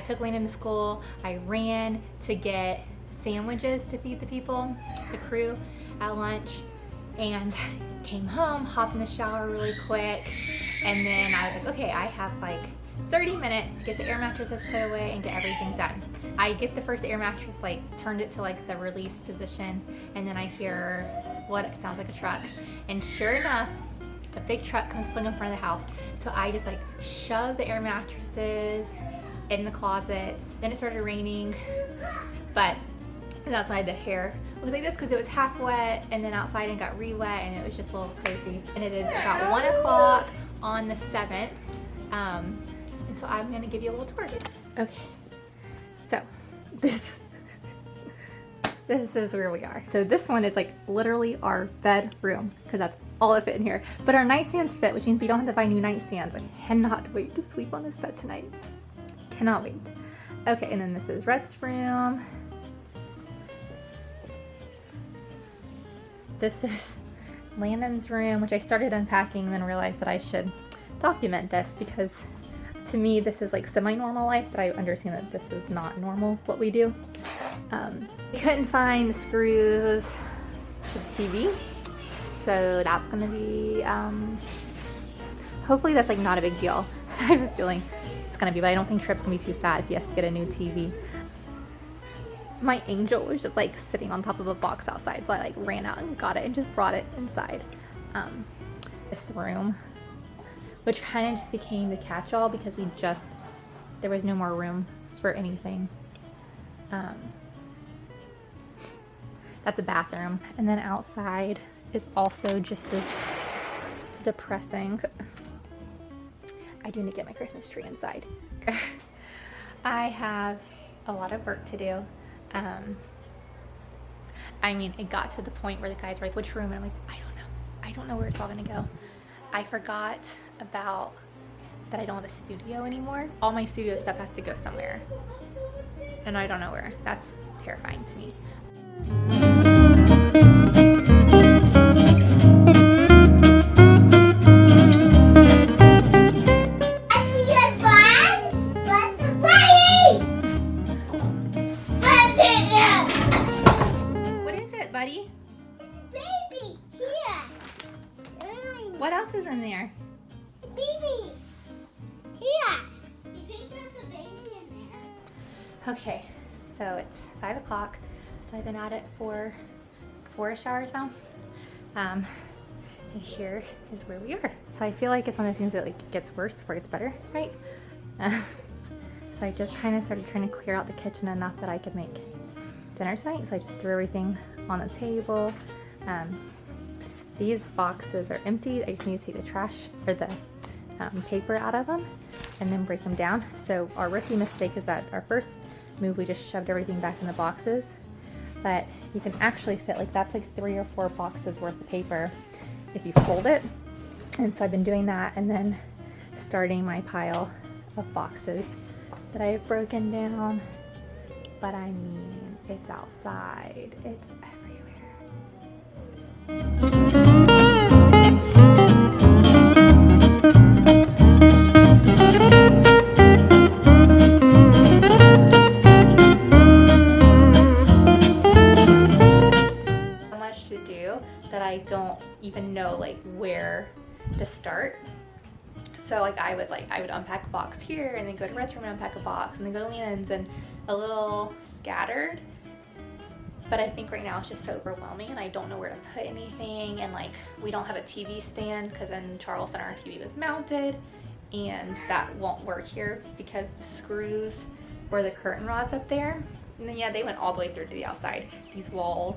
took Lena to school. I ran to get sandwiches to feed the people, the crew, at lunch, and came home, hopped in the shower really quick, and then I was like, okay, I have like 30 minutes to get the air mattresses put away and get everything done. I get the first air mattress, like turned it to like the release position, and then I hear what sounds like a truck, and sure enough, a big truck comes pulling in front of the house. So I just like shoved the air mattresses in the closets. Then it started raining, but that's why the hair was like this, because it was half wet and then outside and got re-wet, and it was just a little crazy. And it is about 1 o'clock on the 7th. And so I'm gonna give you a little tour. Okay, so this is where we are. So this one is like literally our bedroom, because that's all that fit in here. But our nightstands fit, which means we don't have to buy new nightstands. I cannot wait to sleep on this bed tonight. Cannot wait. Okay, and then this is Rhett's room. This is Landon's room, which I started unpacking and then realized that I should document this, because to me this is like semi-normal life, but I understand that this is not normal what we do. We couldn't find the screws to the TV, so that's gonna be hopefully that's like not a big deal. I have a feeling it's gonna be, but I don't think Tripp's gonna be too sad if he has to get a new TV. My angel was just like sitting on top of a box outside, so I like ran out and got it and just brought it inside. This room, which kind of just became the catch-all because there was no more room for anything. That's a bathroom, and then outside is also just as depressing. I do need to get my Christmas tree inside. I have a lot of work to do. I mean, it got to the point where the guys were like, which room? And I'm like, I don't know where it's all gonna go. I forgot about that I don't have a studio anymore. All my studio stuff has to go somewhere, and I don't know where. That's terrifying to me. What is it, buddy? Baby, here. What else is in there? Baby, here. You think there's a baby in there? Okay, so it's 5 o'clock. So I've been at it for 4-ish hours now. And here is where we are. So I feel like it's one of the things that like gets worse before it gets better, right? So I just kind of started trying to clear out the kitchen enough that I could make dinner tonight. So I just threw everything on the table. These boxes are empty. I just need to take the trash or the paper out of them and then break them down. So our rookie mistake is that our first move we just shoved everything back in the boxes, but you can actually fit like that's like 3 or 4 boxes worth of paper if you fold it. And so I've been doing that and then starting my pile of boxes that I have broken down. But I mean, it's outside, it's everywhere. That I don't even know like where to start. So like I would unpack a box here and then go to Red's room and unpack a box and then go to Lena's, and a little scattered. But I think right now it's just so overwhelming and I don't know where to put anything, and like we don't have a TV stand because in Charleston our TV was mounted and that won't work here because the screws for the curtain rods up there, and then yeah, they went all the way through to the outside. These walls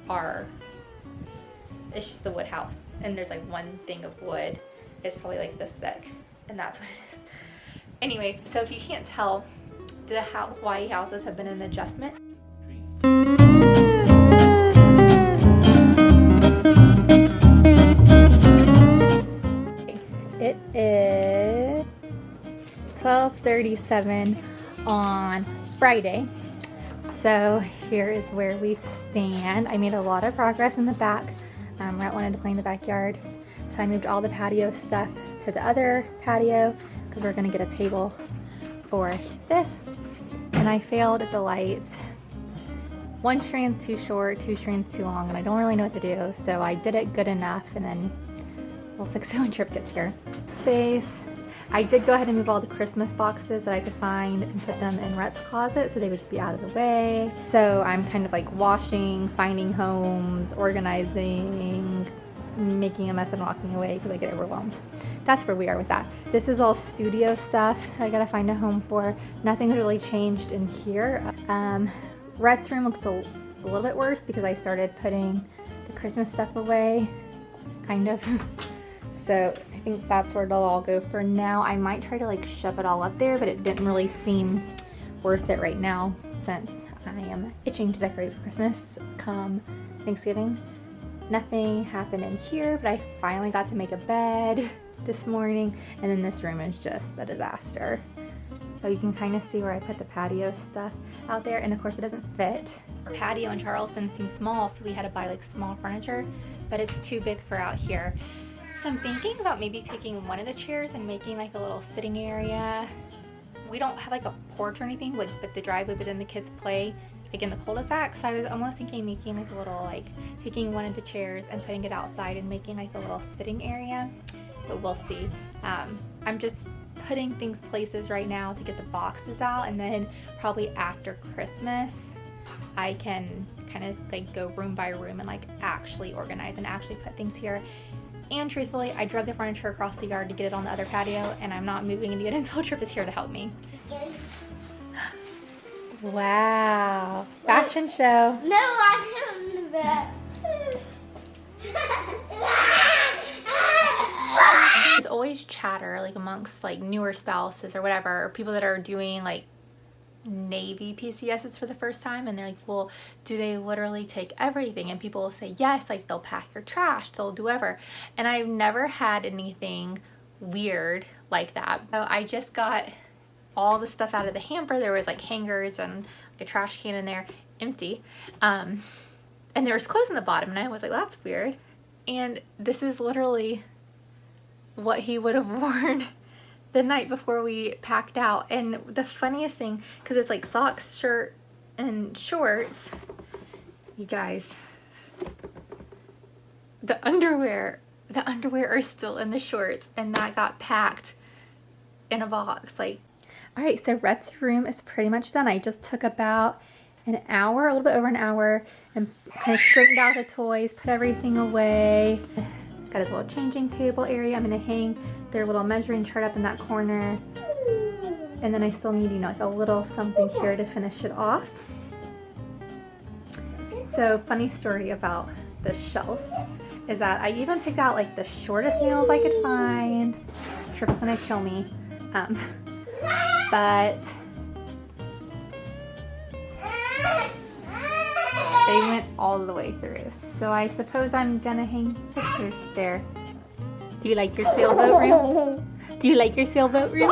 are, it's just a wood house, and there's like one thing of wood. It's probably like this thick, and that's what it is. Anyways, so if you can't tell, the Hawaii houses have been an adjustment. It is 12:37 on Friday. So here is where we stand. I made a lot of progress in the back. Rhett wanted to play in the backyard, so I moved all the patio stuff to the other patio because we're going to get a table for this. and I failed at the lights. One strand's too short, two strands too long, and I don't really know what to do, so I did it good enough, and then we'll fix it when Trip gets here. Space. I did go ahead and move all the Christmas boxes that I could find and put them in Rhett's closet so they would just be out of the way. So I'm kind of like washing, finding homes, organizing, making a mess and walking away because I get overwhelmed. That's where we are with that. This is all studio stuff I gotta find a home for. Nothing's really changed in here. Rhett's room looks a little bit worse because I started putting the Christmas stuff away, kind of. So I think that's where it'll all go for now. I might try to like shove it all up there, but it didn't really seem worth it right now since I am itching to decorate for Christmas come Thanksgiving. Nothing happened in here, but I finally got to make a bed this morning, and then this room is just a disaster. So you can kind of see where I put the patio stuff out there, and of course it doesn't fit. Our patio in Charleston seems small, so we had to buy like small furniture, but it's too big for out here. So I'm thinking about maybe taking one of the chairs and making like a little sitting area. We don't have like a porch or anything with the driveway, but then the kids play like in the cul-de-sac. So I was almost thinking making like a little, like taking one of the chairs and putting it outside and making like a little sitting area, but we'll see. I'm just putting things places right now to get the boxes out, and then probably after Christmas I can kind of like go room by room and like actually organize and actually put things here. And truthfully, I drug the furniture across the yard to get it on the other patio, and I'm not moving it until Trip is here to help me. Wow. Fashion show. No, I am in the bed. There's always chatter like amongst like newer spouses or whatever, or people that are doing like Navy PCSs for the first time, and they're like, well, do they literally take everything? And people will say yes, like they'll pack your trash, they'll do whatever. And I've never had anything weird like that. So I just got all the stuff out of the hamper. There was like hangers and like a trash can in there, empty, and there was clothes in the bottom, and I was like, well, that's weird. And this is literally what he would have worn the night before we packed out. And the funniest thing, because it's like socks, shirt, and shorts, you guys, the underwear are still in the shorts, and that got packed in a box. Like, all right, so Rhett's room is pretty much done. I just took about an hour, a little bit over an hour, and kind of straightened out the toys, put everything away. Got his little changing table area. I'm gonna hang their little measuring chart up in that corner. And then I still need, you know, like a little something here to finish it off. So funny story about the shelf is that I even picked out like the shortest nails I could find. Trip's gonna kill me. But they went all the way through. So I suppose I'm gonna hang pictures there. Do you like your sailboat room? Do you like your sailboat room?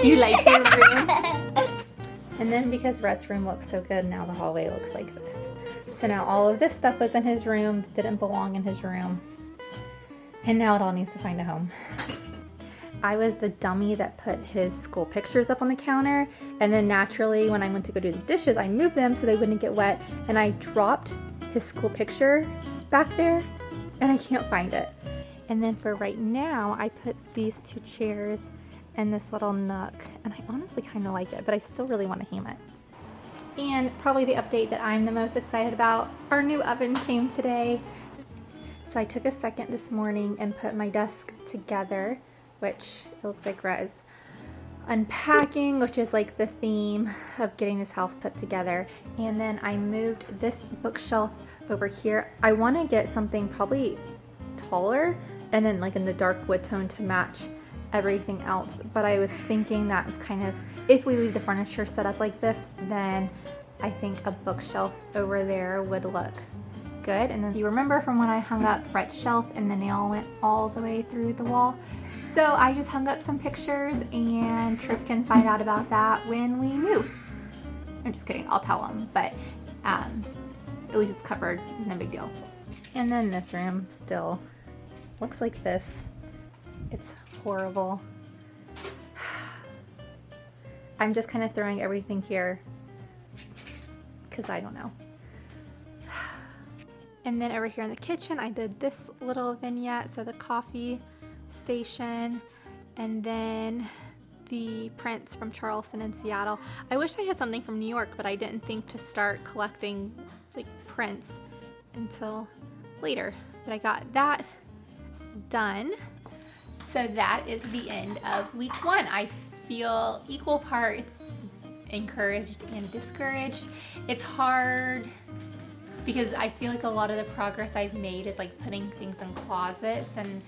Do you like your room? And then because Rhett's room looks so good, now the hallway looks like this. So now all of this stuff was in his room, didn't belong in his room. And now it all needs to find a home. I was the dummy that put his school pictures up on the counter, and then naturally when I went to go do the dishes, I moved them so they wouldn't get wet, and I dropped his school picture back there, and I can't find it. And then for right now, I put these two chairs in this little nook, and I honestly kind of like it, but I still really want to hang it. And probably the update that I'm the most excited about, our new oven came today. So I took a second this morning and put my desk together, which it looks like Rhett is unpacking, which is like the theme of getting this house put together. And then I moved this bookshelf over here. I want to get something probably taller and then like in the dark wood tone to match everything else. But I was thinking that's kind of, if we leave the furniture set up like this, then I think a bookshelf over there would look good. And then you remember from when I hung up Rhett's shelf and the nail went all the way through the wall. So I just hung up some pictures, and Trip can find out about that when we move. I'm just kidding, I'll tell him, but at least it's covered, no big deal. And then this room still looks like this. It's horrible. I'm just kind of throwing everything here because I don't know. And then over here in the kitchen, I did this little vignette, so the coffee station, and then the prints from Charleston and Seattle. I wish I had something from New York, but I didn't think to start collecting like prints until later. But I got that done. So that is the end of week 1. I feel equal parts encouraged and discouraged. It's hard because I feel like a lot of the progress I've made is like putting things in closets and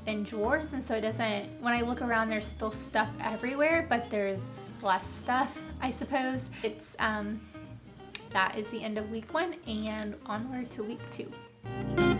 in drawers, and so it doesn't, when I look around there's still stuff everywhere, but there's less stuff, I suppose. It's that is the end of week 1 and onward to week 2.